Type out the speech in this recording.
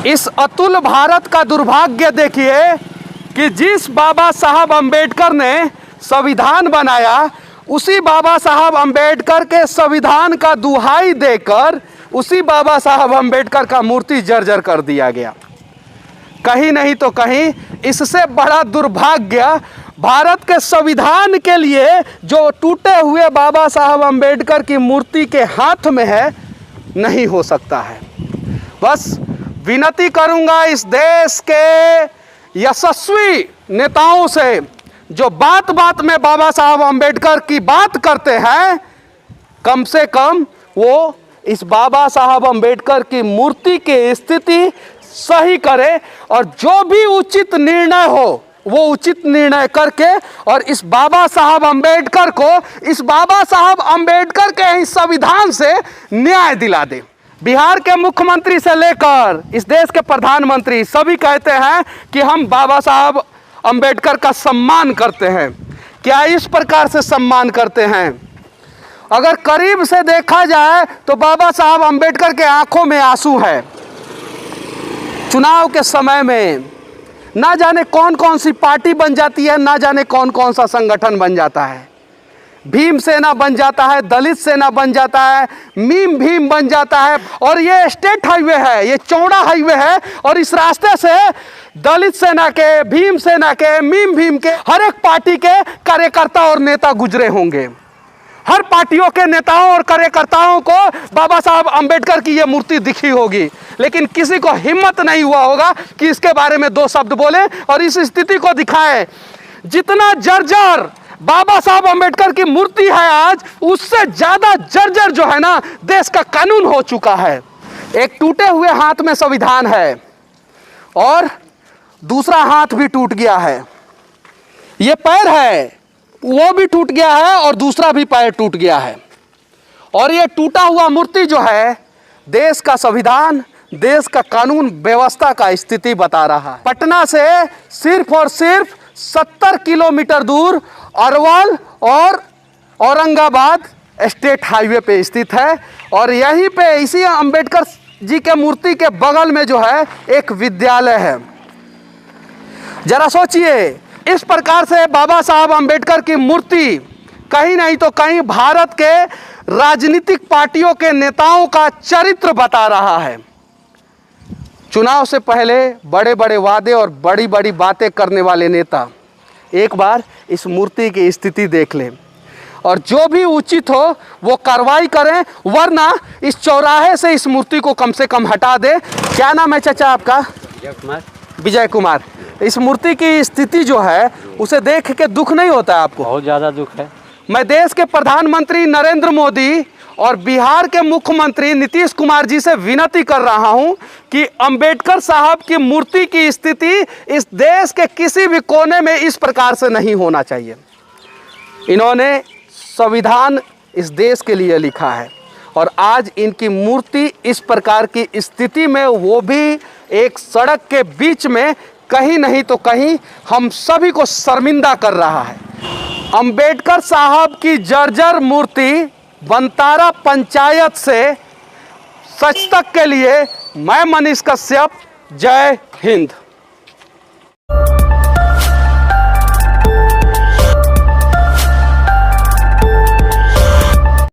इस अतुल भारत का दुर्भाग्य देखिए कि जिस बाबा साहब अंबेडकर ने संविधान बनाया, उसी बाबा साहब अंबेडकर के संविधान का दुहाई देकर उसी बाबा साहब अंबेडकर का मूर्ति जर्जर कर दिया गया। कहीं नहीं तो कहीं इससे बड़ा दुर्भाग्य भारत के संविधान के लिए जो टूटे हुए बाबा साहब अंबेडकर की मूर्ति के हाथ में है नहीं हो सकता है। बस विनती करूंगा इस देश के यशस्वी नेताओं से, जो बात बात में बाबा साहब अंबेडकर की बात करते हैं, कम से कम वो इस बाबा साहब अंबेडकर की मूर्ति की स्थिति सही करे और जो भी उचित निर्णय हो वो उचित निर्णय करके और इस बाबा साहब अंबेडकर को इस बाबा साहब अंबेडकर के ही संविधान से न्याय दिला दे। बिहार के मुख्यमंत्री से लेकर इस देश के प्रधानमंत्री सभी कहते हैं कि हम बाबा साहब अंबेडकर का सम्मान करते हैं। क्या इस प्रकार से सम्मान करते हैं? अगर करीब से देखा जाए तो बाबा साहब अंबेडकर के आंखों में आंसू है। चुनाव के समय में ना जाने कौन कौन सी पार्टी बन जाती है, ना जाने कौन कौन सा संगठन बन जाता है। भीम सेना बन जाता है, दलित सेना बन जाता है, मीम भीम बन जाता है। और ये स्टेट हाईवे है, ये चौड़ा हाईवे है और इस रास्ते से दलित सेना के, भीम सेना के, मीम भीम के हर एक पार्टी के कार्यकर्ता और नेता गुजरे होंगे। हर पार्टियों के नेताओं और कार्यकर्ताओं को बाबा साहब अंबेडकर की ये मूर्ति दिखी होगी, लेकिन किसी को हिम्मत नहीं हुआ होगा कि इसके बारे में दो शब्द बोले और इस स्थिति को दिखाए। जितना जर्जर बाबा साहब अंबेडकर की मूर्ति है आज, उससे ज्यादा जर्जर जो है ना देश का कानून हो चुका है। एक टूटे हुए हाथ में संविधान है और दूसरा हाथ भी टूट गया है। ये पैर है वो भी टूट गया है और दूसरा भी पैर टूट गया है। और ये टूटा हुआ मूर्ति जो है देश का संविधान, देश का कानून व्यवस्था का स्थिति बता रहा है। पटना से सिर्फ और सिर्फ 70 किलोमीटर दूर अरवल और औरंगाबाद स्टेट हाईवे पे स्थित है। और यहीं पे इसी अंबेडकर जी के मूर्ति के बगल में जो है एक विद्यालय है। जरा सोचिए, इस प्रकार से बाबा साहब अंबेडकर की मूर्ति कहीं नहीं तो कहीं भारत के राजनीतिक पार्टियों के नेताओं का चरित्र बता रहा है। चुनाव से पहले बड़े बड़े वादे और बड़ी बड़ी बातें करने वाले नेता एक बार इस मूर्ति की स्थिति देख लें और जो भी उचित हो वो कार्रवाई करें, वरना इस चौराहे से इस मूर्ति को कम से कम हटा दे। क्या नाम है चाचा आपका? विजय कुमार। इस मूर्ति की स्थिति जो है उसे देख के दुख नहीं होता है आपको? बहुत ज़्यादा दुख है। मैं देश के प्रधानमंत्री नरेंद्र मोदी और बिहार के मुख्यमंत्री नीतीश कुमार जी से विनती कर रहा हूं कि अंबेडकर साहब की मूर्ति की स्थिति इस देश के किसी भी कोने में इस प्रकार से नहीं होना चाहिए। इन्होंने संविधान इस देश के लिए लिखा है और आज इनकी मूर्ति इस प्रकार की स्थिति में, वो भी एक सड़क के बीच में, कहीं नहीं तो कहीं हम सभी को शर्मिंदा कर रहा है। अंबेडकर साहब की जर्जर मूर्ति बनतारा पंचायत से सच तक के लिए मैं मनीष कश्यप, जय हिंद।